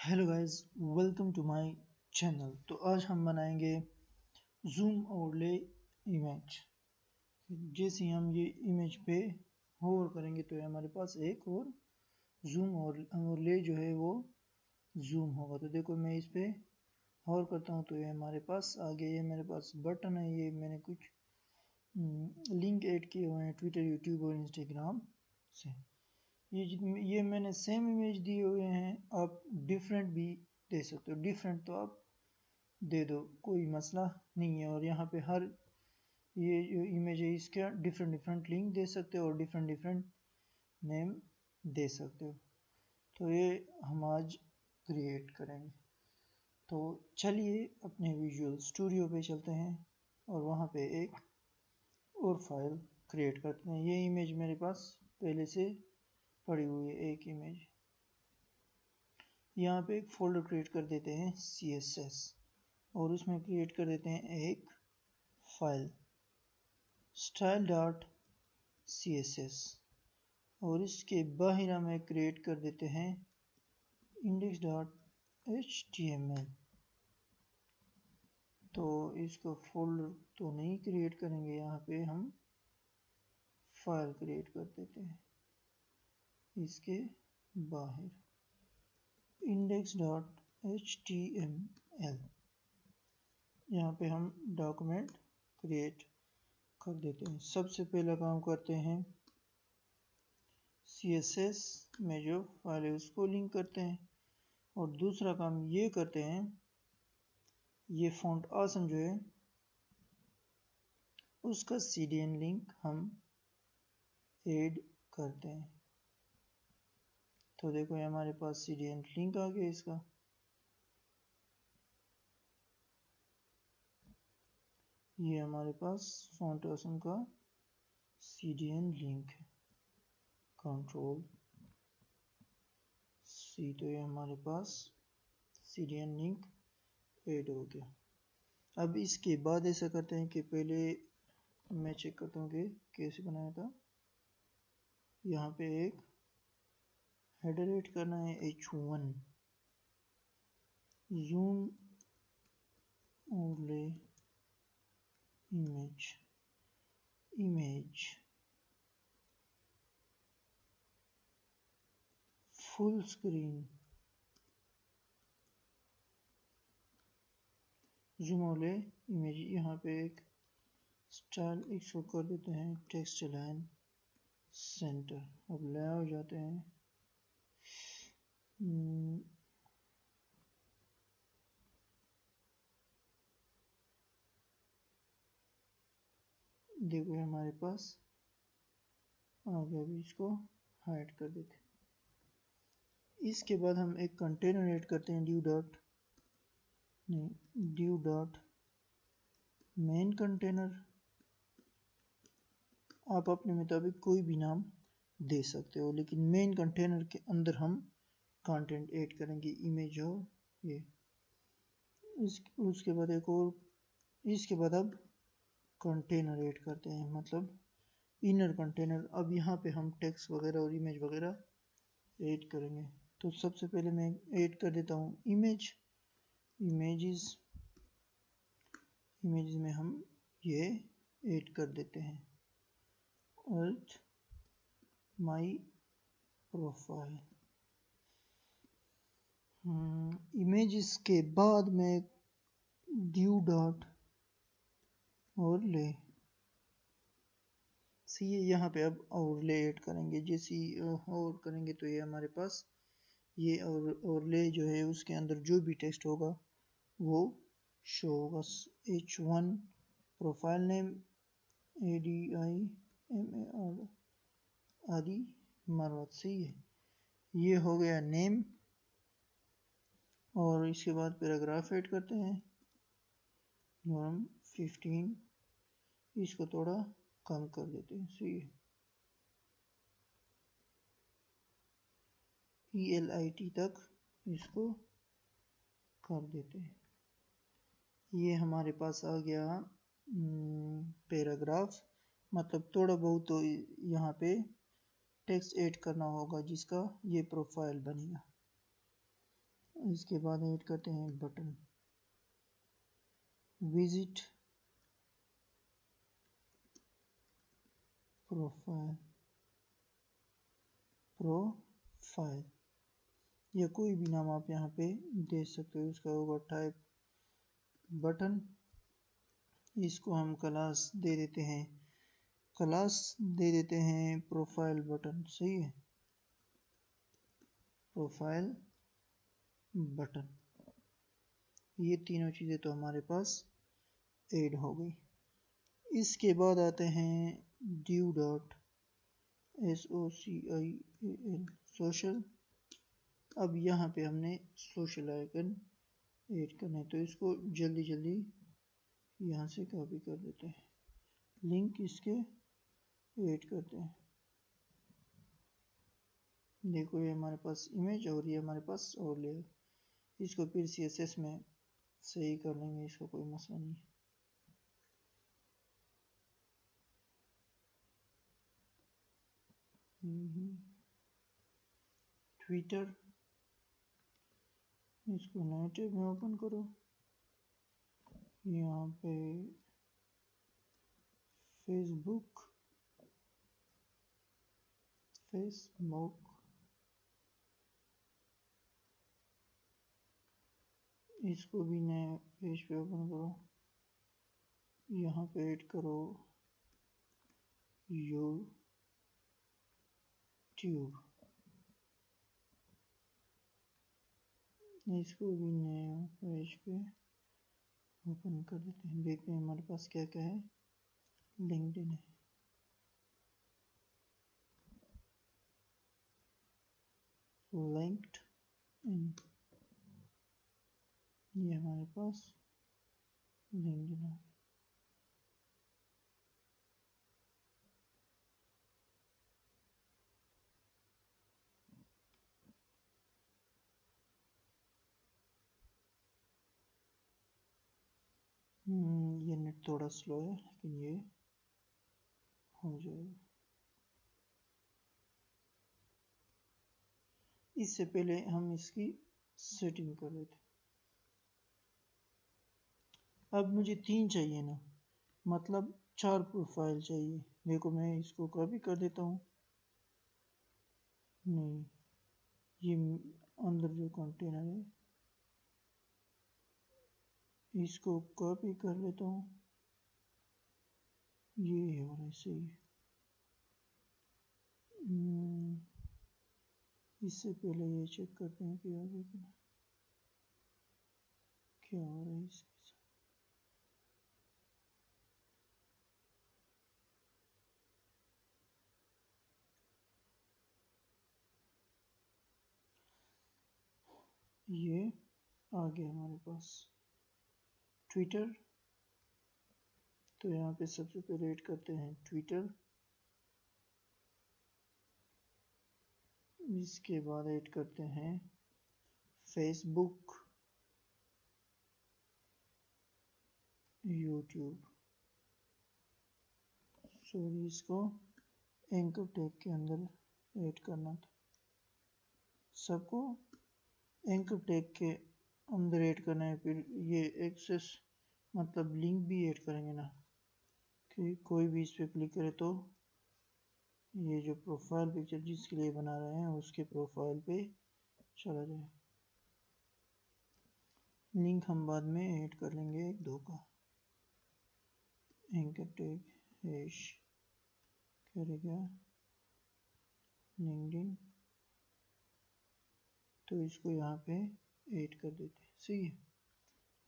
Hello guys, welcome to my channel. तो आज हम बनाएंगे जूम ओवरले इमेज। जैसे हम ये इमेज पे होवर करेंगे तो ये हमारे पास एक और जूम ओवरले जो है वो जूम होगा। तो देखो मैं इस पे होवर करता हूँ तो ये हमारे पास आ गया। ये मेरे पास बटन है, ये मैंने कुछ लिंक ऐड किए हुए हैं ट्विटर, यूट्यूब और इंस्टाग्राम से। ये मैंने सेम इमेज दिए हुए हैं, आप डिफरेंट भी दे सकते हो। डिफरेंट तो आप दे दो, कोई मसला नहीं है। और यहाँ पे हर ये जो इमेज है इसका डिफरेंट डिफरेंट लिंक दे सकते हो और डिफरेंट डिफरेंट नेम दे सकते हो। तो ये हम आज क्रिएट करेंगे। तो चलिए अपने विजुअल स्टूडियो पे चलते हैं और वहाँ पे एक और फाइल क्रिएट करते हैं। ये इमेज मेरे पास पहले से पड़ी हुई है, एक इमेज। यहाँ पे एक फोल्डर क्रिएट कर देते हैं CSS और उसमें क्रिएट कर देते हैं एक फाइल style.css और इसके बाहर हम क्रिएट कर देते हैं index.html। तो इसको फोल्डर तो नहीं क्रिएट करेंगे, यहाँ पे हम फाइल क्रिएट कर देते हैं इसके बाहर index.html। यहाँ पे हम डॉक्यूमेंट क्रिएट कर देते हैं। सबसे पहला काम करते हैं CSS में जो फाइल है उसको लिंक करते हैं और दूसरा काम ये करते हैं, ये फॉन्ट आसम जो है उसका CDN लिंक हम ऐड करते हैं। तो देखो ये हमारे पास CDN लिंक आ गया इसका। ये हमारे पास फॉन्ट आसम का CDN लिंक है, कंट्रोल C। तो ये हमारे पास CDN लिंक ऐड हो गया। अब इसके बाद ऐसा करते हैं कि पहले मैं चेक करता हूँ कि कैसे बनाया था। यहाँ पे एक हेडर ऐड करना है H1 zoom overlay image full screen zoom overlay image. यहाँ पे एक स्टाइल इसको कर देते हैं टेक्स्ट लाइन सेंटर। अब ले हो जाते हैं देखो हमारे पास आ गया। अभी इसको हाइड कर देते हैं। इसके बाद हम एक कंटेनर ऐड करते हैं ड्यू डॉट मेन कंटेनर। आप अपने मुताबिक कोई भी नाम दे सकते हो, लेकिन मेन कंटेनर के अंदर हम कंटेंट ऐड करेंगे, इमेज हो ये। उसके बाद एक और, इसके बाद अब कंटेनर ऐड करते हैं, मतलब इनर कंटेनर। अब यहाँ पे हम टेक्स्ट वगैरह और इमेज वगैरह ऐड करेंगे। तो सबसे पहले मैं ऐड कर देता हूँ इमेजेस में हम ये ऐड कर देते हैं alt my प्रोफाइल। इमेजेस के बाद में ड्यू डॉट ओवरले सी, यहाँ पे अब ओवरले ऐड करेंगे। जैसे और करेंगे तो ये हमारे पास ये ओवरले जो है उसके अंदर जो भी टेक्स्ट होगा वो शो होगा। H1 प्रोफाइल नेम ADIMAR आदि मरवत से ये हो गया नेम। और इसके बाद पैराग्राफ ऐड करते हैं नॉर्म 15, इसको थोड़ा कम कर देते हैं। ELIT तक इसको कर देते हैं। ये हमारे पास आ गया पैराग्राफ। मतलब थोड़ा बहुत तो यहाँ पे टेक्स्ट ऐड करना होगा जिसका ये प्रोफाइल बनेगा। इसके बाद ऐड करते हैं बटन, विजिट प्रोफाइल या कोई भी नाम आप यहाँ पे दे सकते हो। इसका होगा टाइप बटन। इसको हम क्लास दे देते हैं, प्रोफाइल बटन। सही है, प्रोफाइल बटन। ये तीनों चीज़ें तो हमारे पास ऐड हो गई। इसके बाद आते हैं ड्यू डॉट SOCIAL सोशल। अब यहाँ पे हमने सोशल आइकन ऐड करना है, तो इसको जल्दी जल्दी यहाँ से कॉपी कर देते हैं, लिंक इसके ऐड करते हैं। देखो ये हमारे पास इमेज और ये हमारे पास और लेयर। इसको फिर CSS में सही कर लेंगे, इसको कोई मसला नहीं है। ट्विटर, इसको नए टैब में ओपन करो। यहाँ पे फेसबुक, इसको भी नए पेज पे ओपन करो। यहाँ पे ऐड करो यूट्यूब, इसको भी नए पेज पे ओपन कर देते हैं। देखते हैं हमारे पास क्या क्या है। लिंक्डइन है, लिंक्डइन, ये हमारे पास लिंक्डइन है। ये नेट थोड़ा स्लो है, लेकिन ये हो जाएगा। इससे पहले हम इसकी सेटिंग कर लेते। अब मुझे 3 चाहिए ना, मतलब 4 प्रोफाइल चाहिए। देखो मैं इसको कॉपी कर देता हूँ। नहीं, ये अंदर जो कंटेनर है इसको कॉपी कर लेता हूँ। ये और ऐसे ही। इससे पहले ये चेक करते हैं कि आगे क्या हो रहा है इसके साथ। ये आ गया हमारे पास ट्विटर। तो यहाँ पे सबसे पहले ऐड करते हैं ट्विटर। इसके बाद ऐड करते हैं फेसबुक, यूट्यूब। सॉरी, इसको एंकर टैग के अंदर ऐड करना था। सबको एंकर टैग के अंदर ऐड करना है। फिर ये एक्सेस मतलब लिंक भी ऐड करेंगे ना, कि कोई भी इस पर क्लिक करे तो ये जो प्रोफाइल पिक्चर जिसके लिए बना रहे हैं उसके प्रोफाइल पे चला जाए। लिंक हम बाद में ऐड कर लेंगे एक दो का। एंकर टैग हैश करेगा लिंक्डइन, तो इसको यहाँ पे ऐड कर देते हैं। सही है।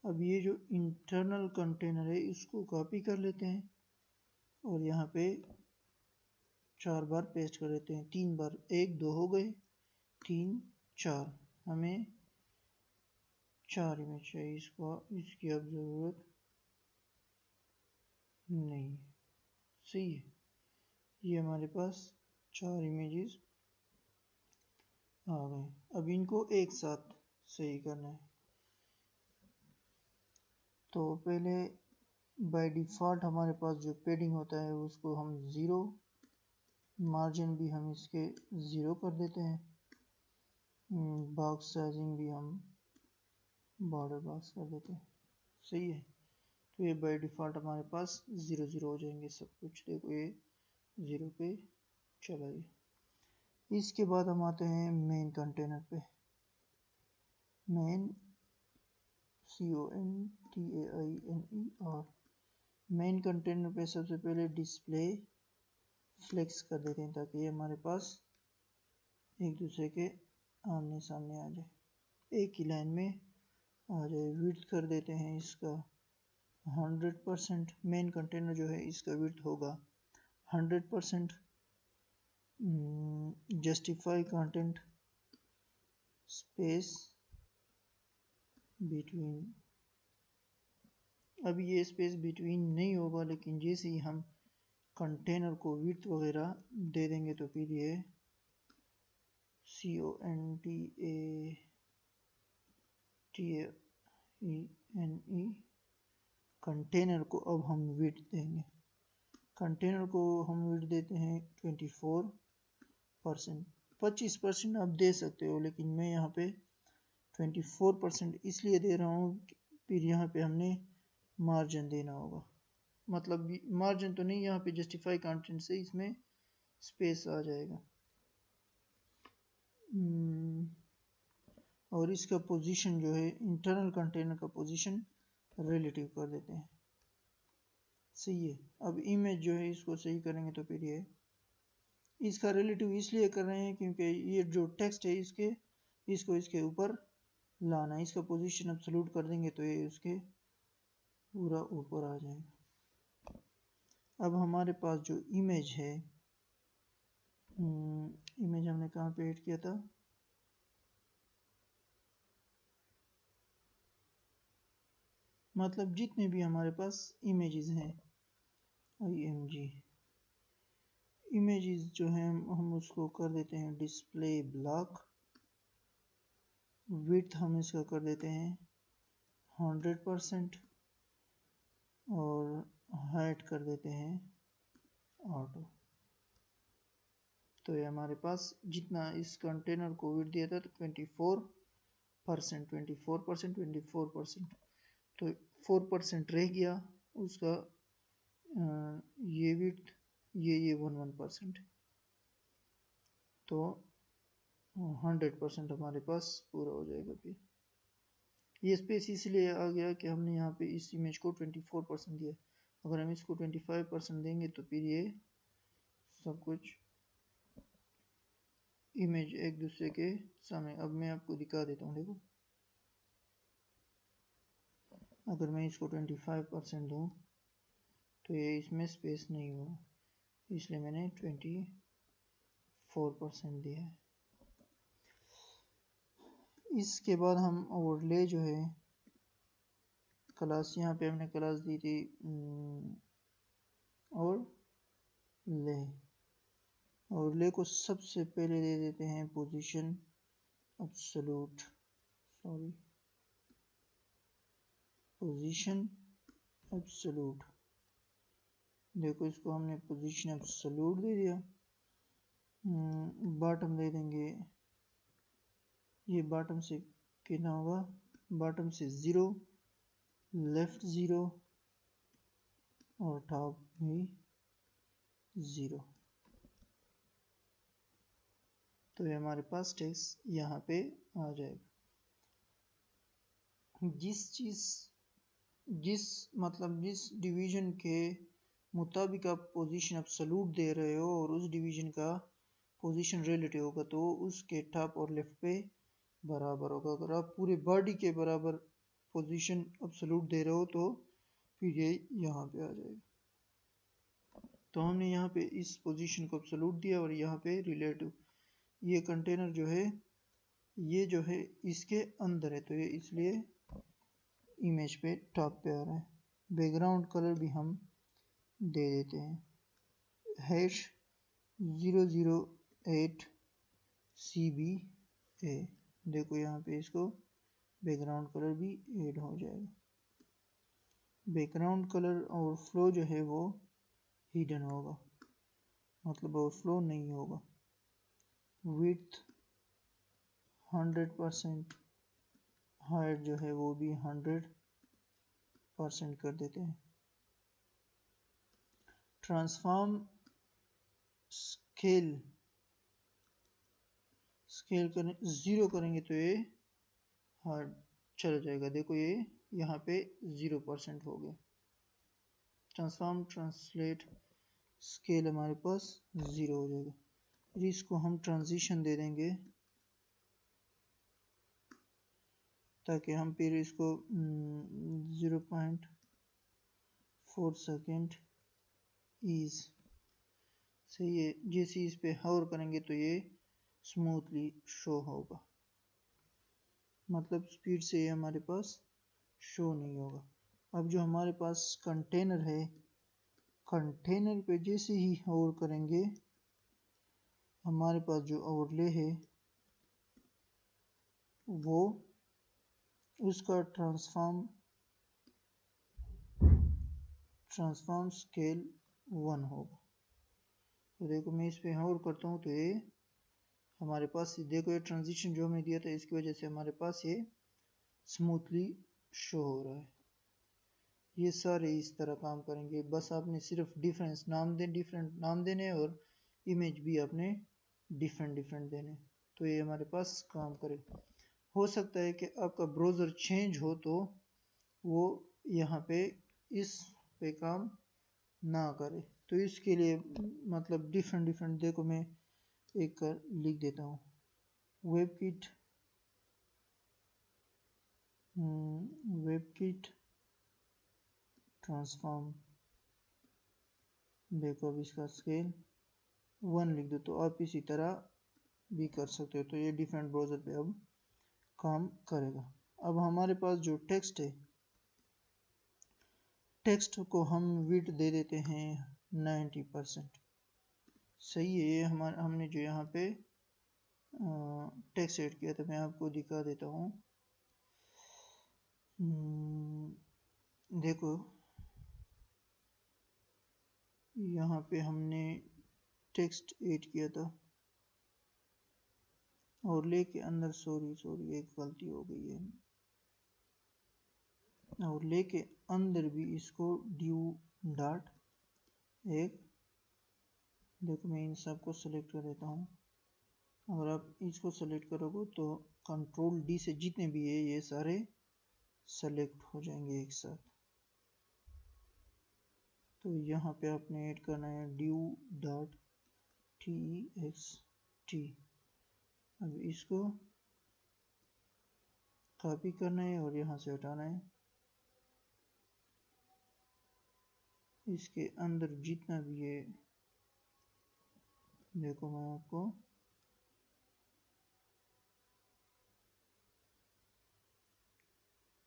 अब ये जो इंटरनल कंटेनर है इसको कॉपी कर लेते हैं और यहाँ पे 4 बार पेस्ट कर देते हैं। 3 बार, 1 2 हो गए, 3 4। हमें 4 इमेज चाहिए। इसकी अब ज़रूरत नहीं। सही है, ये हमारे पास 4 इमेजेस आ गए। अब इनको एक साथ सही करना है। तो पहले बाय डिफ़ॉल्ट हमारे पास जो पेडिंग होता है उसको हम 0, मार्जिन भी हम इसके 0 कर देते हैं, बॉक्स साइजिंग भी हम बॉर्डर पास कर देते हैं। सही है, तो ये बाय डिफ़ॉल्ट हमारे पास 0 0 हो जाएंगे सब कुछ। देखो ये 0 पे चला गया। इसके बाद हम आते हैं मेन कंटेनर पे। मेन CONTAINER मेन कंटेनर पे सबसे पहले डिस्प्ले फ्लेक्स कर देते हैं ताकि ये हमारे पास एक दूसरे के आमने सामने आ जाए, एक ही लाइन में आ जाए। विड्थ कर देते हैं इसका 100%। मेन कंटेनर जो है इसका विड्थ होगा 100%। जस्टिफाई कंटेंट स्पेस बिटवीन, अब ये स्पेस बिटवीन नहीं होगा, लेकिन जैसे ही हम कंटेनर को विड्थ वगैरह दे देंगे तो फिर ये CONTAINE कंटेनर को अब हम विड्थ देंगे। कंटेनर को हम विड्थ देते हैं 24%। 25% आप दे सकते हो, लेकिन मैं यहाँ पे 24% इसलिए दे रहा हूँ, फिर यहाँ पे हमने मार्जिन देना होगा। मतलब मार्जिन तो नहीं, यहाँ पे जस्टिफाई कंटेंट से इसमें स्पेस आ जाएगा। और इसका पोजीशन जो है इंटरनल कंटेनर का पोजीशन रिलेटिव कर देते हैं। सही है, अब इमेज जो है इसको सही करेंगे तो फिर ये इसका रिलेटिव इसलिए कर रहे हैं क्योंकि ये जो टेक्स्ट है इसको इसके ऊपर लाना है। इसका पोजीशन अब सलूट कर देंगे तो ये उसके पूरा ऊपर आ जाएगा। अब हमारे पास जो इमेज है, इमेज हमने कहाँ पे ऐड किया था, मतलब जितने भी हमारे पास इमेजेस हैं IMG इमेजेस जो हैं हम उसको कर देते हैं डिस्प्ले ब्लॉक। विड्थ हम इसका कर देते हैं 100% और हाइट कर देते हैं ऑटो। तो ये हमारे पास जितना इस कंटेनर को विड्थ दिया था तो 24%, तो 4% रह गया उसका ये विड्थ, ये 11%, तो 100% हमारे पास पूरा हो जाएगा। फिर ये स्पेस इसलिए आ गया कि हमने यहाँ पे इस इमेज को 24% दिया। अगर हम इसको 25% देंगे तो फिर ये सब कुछ इमेज एक दूसरे के सामने। अब मैं आपको दिखा देता हूँ, देखो अगर मैं इसको 25% दूँ तो ये इसमें स्पेस नहीं होगा, इसलिए मैंने 24% दिया है। इसके बाद हम ओवरले जो है क्लास, यहाँ पे हमने क्लास दी थी ओवरले को सबसे पहले दे देते हैं पोजीशन एब्सोल्यूट, पोजीशन एब्सोल्यूट। देखो इसको हमने पोजीशन एब्सोल्यूट दे दिया। बॉटम दे देंगे, ये बॉटम से कितना होगा, बॉटम से 0, लेफ्ट 0 और टॉप भी 0। तो ये हमारे पास टेक्स्ट यहाँ पे आ जाएगा। जिस डिवीजन के मुताबिक आप पोजीशन एब्सोल्यूट दे रहे हो और उस डिवीजन का पोजीशन रिलेटिव होगा तो उसके टॉप और लेफ्ट पे बराबर होगा। अगर आप पूरे बॉडी के बराबर पोजीशन एब्सोल्यूट दे रहे हो तो फिर ये यहाँ पे आ जाएगा। तो हमने यहाँ पे इस पोजीशन को एब्सोल्यूट दिया और यहाँ पे रिलेटिव। ये कंटेनर जो है ये जो है इसके अंदर है, तो ये इसलिए इमेज पे टॉप पे आ रहा है। बैकग्राउंड कलर भी हम दे देते हैं #008CBA। देखो यहाँ पे इसको बैकग्राउंड कलर भी ऐड हो जाएगा। बैकग्राउंड कलर और फ्लो जो है वो हिडन होगा, मतलब ओवरफ्लो नहीं होगा। विड्थ 100%, हाइट जो है वो भी 100% कर देते हैं। ट्रांसफॉर्म स्केल करें 0 करेंगे तो ये हार्ड चला जाएगा। देखो ये यहाँ पे 0% हो गया। ट्रांसफॉर्म ट्रांसलेट स्केल हमारे पास 0 हो जाएगा। फिर इसको हम ट्रांजिशन दे देंगे ताकि हम फिर इसको 0.4 सेकेंड ईज सही है। जैसे इस पे होवर करेंगे तो ये स्मूथली शो होगा, मतलब स्पीड से ये हमारे पास शो नहीं होगा। अब जो हमारे पास कंटेनर है, कंटेनर पे जैसे ही होवर करेंगे हमारे पास जो ओवरले है वो उसका ट्रांसफॉर्म स्केल 1 होगा। तो देखो मैं इस पे होवर करता हूँ तो ये हमारे पास, देखो ये ट्रांजिशन जो हमने दिया था इसकी वजह से हमारे पास ये स्मूथली शो हो रहा है। ये सारे इस तरह काम करेंगे, बस आपने सिर्फ डिफरेंट नाम देने और इमेज भी आपने डिफरेंट देने, तो ये हमारे पास काम करे। हो सकता है कि आपका ब्राउज़र चेंज हो तो वो यहाँ पे इस पे काम ना करे, तो इसके लिए मतलब डिफरेंट देखो मैं एक लिख देता हूँ वेबकिट ट्रांसफॉर्म। देखो अब इसका स्केल 1 लिख दो तो आप इसी तरह भी कर सकते हो, तो ये डिफरेंट ब्राउज़र पे अब काम करेगा। अब हमारे पास जो टेक्स्ट है, टेक्स्ट को हम विड्थ दे देते हैं 90%। सही है। ये हमने जो यहाँ पे टेक्स्ट ऐड किया था मैं आपको दिखा देता हूँ। देखो यहाँ पे हमने टेक्स्ट ऐड किया था और लेके अंदर सॉरी एक गलती हो गई है, और लेके अंदर भी इसको ड्यू डॉट एक, देखो मैं इन सबको सेलेक्ट कर देता हूँ। अगर आप इसको सेलेक्ट करोगे तो कंट्रोल डी से जितने भी है ये सारे सेलेक्ट हो जाएंगे एक साथ। तो यहाँ पे आपने ऐड करना है ड्यू डॉट टी। अब इसको कॉपी करना है और यहाँ से हटाना है। इसके अंदर जितना भी है, देखो मैं आपको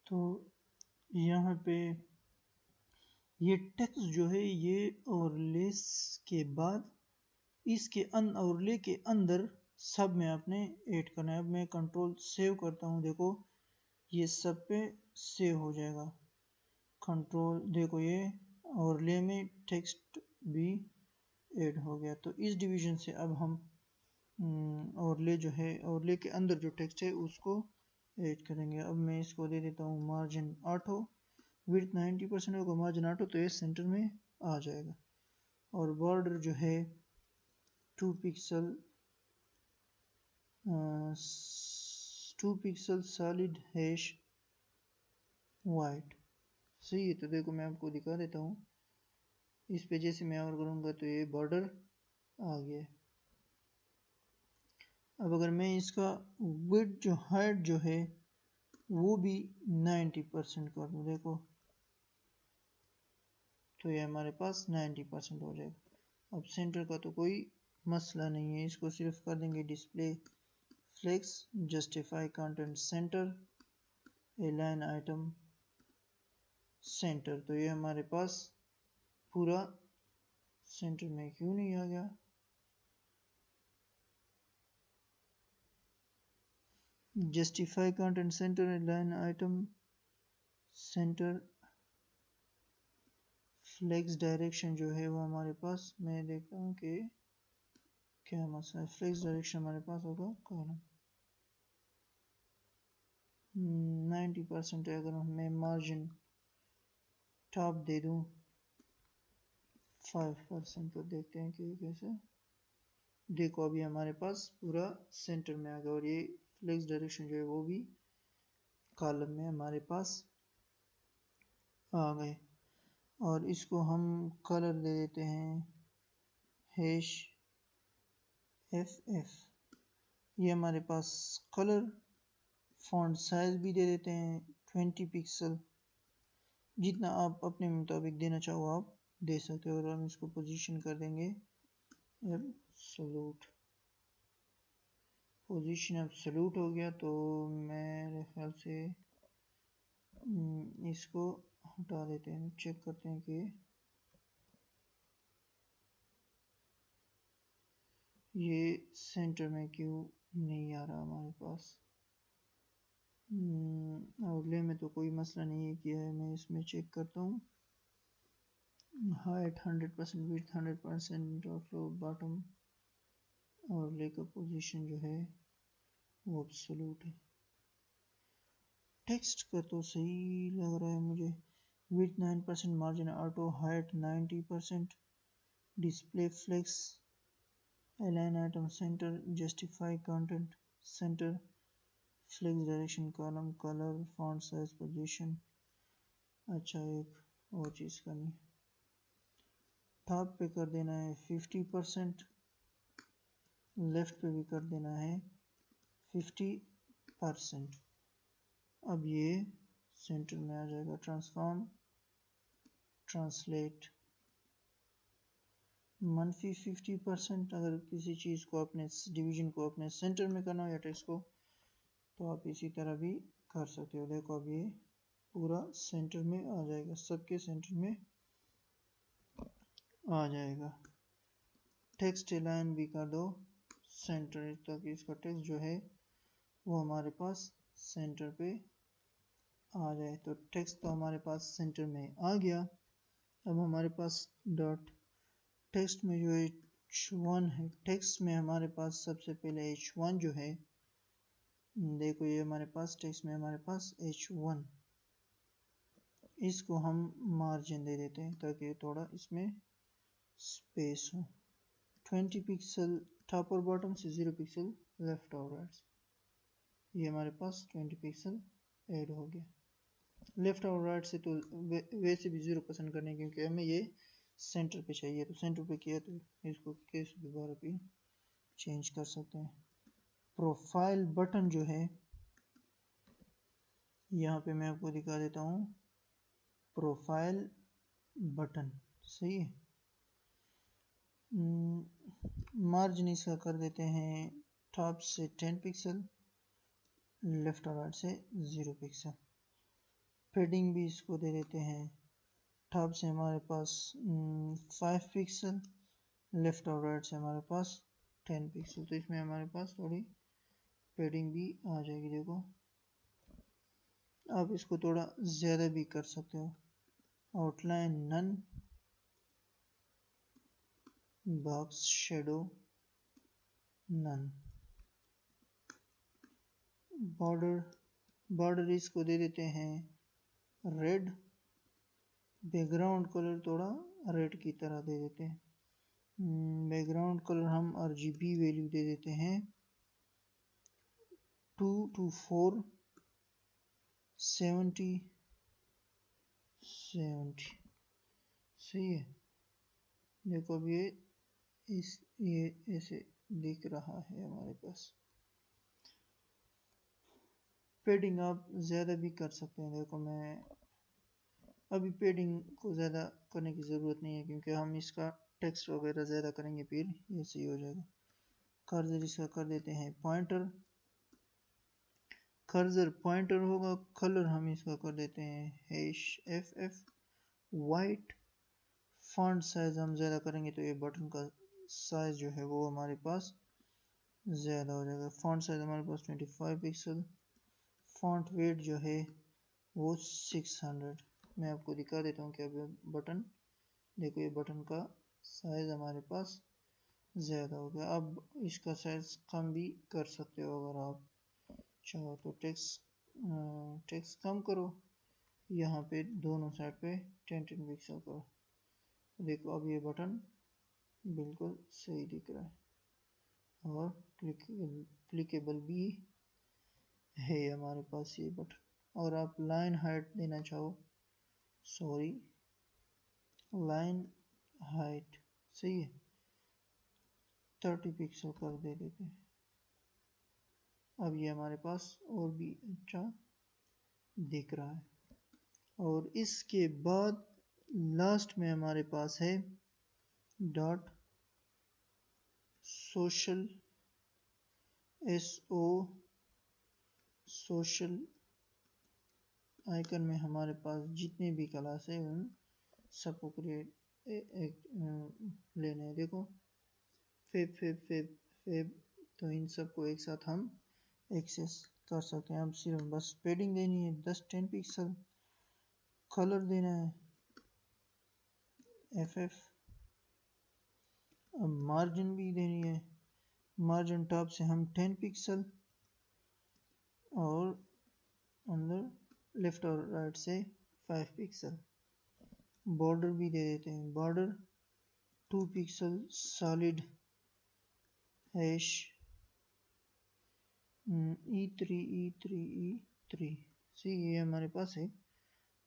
तो यहाँ पे ये टेक्स्ट जो है ये ओवरलेस के बाद इसके ओवरले के अंदर सब में आपने ऐड करना है। अब मैं कंट्रोल सेव करता हूँ, देखो ये सब पे सेव हो जाएगा। कंट्रोल देखो ये ओवरले में टेक्स्ट भी ऐड हो गया। तो इस डिवीजन से अब हम ओवरले जो है, ओवरले के अंदर जो टेक्स्ट है उसको ऐड करेंगे। अब मैं इसको दे देता हूँ मार्जिन 8 हो, विड्थ 90% होगा, मार्जिन 8 हो, तो ये सेंटर में आ जाएगा। और बॉर्डर जो है 2 पिक्सल सॉलिड हैश वाइट। सही है। तो देखो मैं आपको दिखा देता हूँ, इस पे जैसे मैं और करूँगा तो ये बॉर्डर आ गया। अब अगर मैं इसका विड्थ जो हाइट जो है वो भी 90% कर दूँ, देखो तो ये हमारे पास 90% हो जाएगा। अब सेंटर का तो कोई मसला नहीं है, इसको सिर्फ कर देंगे display flex, justify content center, align item center. तो ये हमारे पास पूरा सेंटर में क्यों नहीं आ गया? Justify content center, align item center, flex direction जो है वो हमारे पास, मैं देखता हूँ कि क्या मसला है। फ्लेक्स डायरेक्शन हमारे पास होगा कॉलम, 90% अगर मैं मार्जिन टॉप दे दूं 5%, तो देखते हैं कि कैसे। देखो अभी हमारे पास पूरा सेंटर में आ गया और ये फ्लेक्स डायरेक्शन जो है वो भी कॉलम में हमारे पास आ गए। और इसको हम कलर दे देते हैं हैश FF। ये हमारे पास कलर। फॉन्ट साइज भी दे देते हैं 20 पिक्सल। जितना आप अपने मुताबिक देना चाहो आप दे सकते हो। और हम इसको पोजीशन कर देंगे एब्सोल्यूट। पोजीशन एब्सोल्यूट हो गया तो मेरे ख्याल से इसको हटा देते हैं। चेक करते हैं कि ये सेंटर में क्यों नहीं आ रहा हमारे पास। आउटले में तो कोई मसला नहीं है कि है। मैं इसमें चेक करता हूँ। हाइट 100%, विड्थ 100% और बॉटम और ले का पोजीशन जो है वो एब्सोल्यूट है। टेक्स्ट का तो सही लग रहा है मुझे। Width 9%, margin auto, height 90%, display flex, align item center, justify content center, flex direction column, colour, font size, position. अच्छा एक और चीज़ करनी है, टॉप पे कर देना है 50%, लेफ्ट पे भी कर देना है 50%। अब ये सेंटर में आ जाएगा। Transform, translate, -50%। अगर किसी चीज़ को अपने डिवीजन को अपने सेंटर में करना हो या टेक्स्ट को, तो आप इसी तरह भी कर सकते हो। देखो अब ये पूरा सेंटर में आ जाएगा, सबके सेंटर में आ जाएगा। टेक्स्ट अलाइन भी कर दो सेंटर, ताकि इसका टेक्स्ट जो है वो हमारे पास सेंटर पे आ जाए। तो टेक्स्ट तो हमारे पास सेंटर में आ गया। अब हमारे पास डॉट टेक्स्ट में जो H1 है, टेक्स्ट में हमारे पास सबसे पहले H1 जो है, देखो ये हमारे पास टेक्स्ट में हमारे पास H1, इसको हम मार्जिन दे देते हैं ताकि थोड़ा इसमें स्पेस हो। 20 पिक्सल टॉप और बॉटम से, 0 पिक्सल लेफ्ट और राइट। ये हमारे पास 20 पिक्सल ऐड हो गया। लेफ्ट और राइट से तो वैसे भी 0 पसंद करने, क्योंकि हमें ये सेंटर पे चाहिए। तो सेंटर पे किया तो इसको कैसे दोबारा भी चेंज कर सकते हैं। प्रोफाइल बटन जो है, यहाँ पे मैं आपको दिखा देता हूँ। प्रोफाइल बटन सही है। मार्जिन इसका कर देते हैं टॉप से 10 पिक्सल, लेफ्ट और राइट से 0 पिक्सल। पेडिंग भी इसको दे देते हैं टॉप से हमारे पास 5 पिक्सल, लेफ्ट और राइट से हमारे पास 10 पिक्सल। तो इसमें हमारे पास थोड़ी पेडिंग भी आ जाएगी। देखो आप इसको थोड़ा ज़्यादा भी कर सकते हो। Outline none, box shadow none. Border इसको दे देते हैं रेड, बैकग्राउंड कलर थोड़ा रेड की तरह दे देते हैं। बैकग्राउंड कलर हम RGB वैल्यू दे देते हैं 2 to 4 70 70। सही है। देखो अब ये ऐसे दिख रहा है हमारे पास। पेडिंग आप ज़्यादा भी कर सकते हैं। देखो मैं अभी पेडिंग को ज़्यादा करने की ज़रूरत नहीं है, क्योंकि हम इसका टेक्स्ट वगैरह ज़्यादा करेंगे फिर ये सही हो जाएगा। कर्सर इसका कर देते हैं पॉइंटर, कर्सर पॉइंटर होगा। कलर हम इसका कर देते हैं HFF वाइट। फॉन्ट साइज हम ज़्यादा करेंगे तो ये बटन का साइज जो है वो हमारे पास ज़्यादा हो जाएगा। फॉन्ट साइज हमारे पास 25 पिक्सल। फॉन्ट वेट जो है वो 600। मैं आपको दिखा देता हूँ कि अब बटन, देखो ये बटन का साइज हमारे पास ज़्यादा हो गया। अब इसका साइज कम भी कर सकते हो अगर आप चाहो तो। टेक्स्ट टेक्स्ट कम करो, यहाँ पे दोनों साइड पे 10 पिक्सल करो। देखो अब ये बटन बिल्कुल सही दिख रहा है और क्लिकेबल भी है हमारे पास ये बटन। और आप लाइन हाइट देना चाहो, सॉरी लाइन हाइट सही है 30 पिक्सल कर देते हैं। अब ये हमारे पास और भी अच्छा दिख रहा है। और इसके बाद लास्ट में हमारे पास है dot social SO social icon में हमारे पास जितने भी क्लास है उन सबको क्रिएट लेने हैं। देखो फेब तो इन सबको एक साथ हम एक्सेस कर सकते हैं। अब सिर्फ बस पेडिंग देनी है 10 पिक्सल, कलर देना है FF, अब मार्जिन भी देनी है, मार्जिन टॉप से हम 10 पिक्सल और अंदर लेफ्ट और राइट से 5 पिक्सल। बॉर्डर भी दे देते हैं, border 2 pixel solid hash E3 सी ये हमारे पास है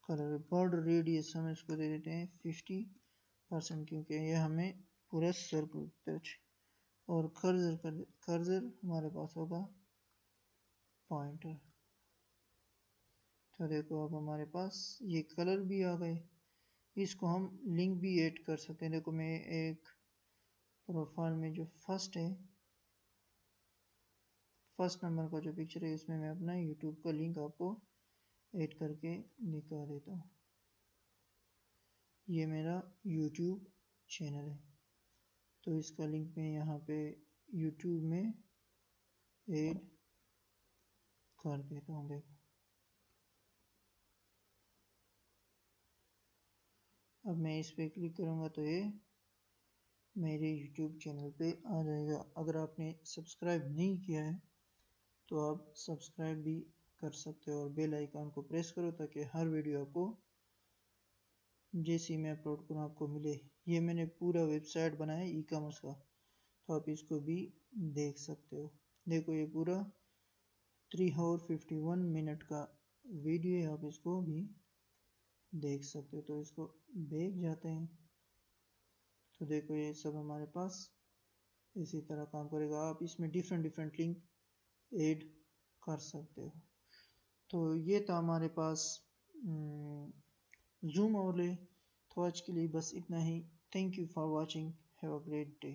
कलर। बॉर्डर रेडियस हम इसको दे देते हैं 50% क्योंकि ये हमें पूरा सर्कल टच। और कर्सर हमारे पास होगा पॉइंटर। तो देखो अब हमारे पास ये कलर भी आ गए। इसको हम लिंक भी ऐड कर सकते हैं। देखो मैं एक प्रोफाइल में जो फर्स्ट नंबर का जो पिक्चर है इसमें मैं अपना यूट्यूब का लिंक आपको ऐड करके दिखा देता हूँ। ये मेरा यूट्यूब चैनल है तो इसका लिंक मैं यहाँ पे यूट्यूब में ऐड कर देता हूँ। देखो अब मैं इस पर क्लिक करूँगा तो ये मेरे यूट्यूब चैनल पे आ जाएगा। अगर आपने सब्सक्राइब नहीं किया है तो आप सब्सक्राइब भी कर सकते हो और बेल आइकन को प्रेस करो ताकि हर वीडियो आपको जैसे मैं अपलोड करूँ आपको मिले। ये मैंने पूरा वेबसाइट बनाया ई कॉमर्स का, तो आप इसको भी देख सकते हो। देखो ये पूरा 3 और 51 मिनट का वीडियो है, आप इसको भी देख सकते हो। तो इसको देख जाते हैं तो देखो ये सब हमारे पास इसी तरह काम करेगा। आप इसमें डिफरेंट लिंक ऐड कर सकते हो। तो ये था हमारे पास जूम ओवरले। तो आज के लिए बस इतना ही। Thank you for watching, have a great day.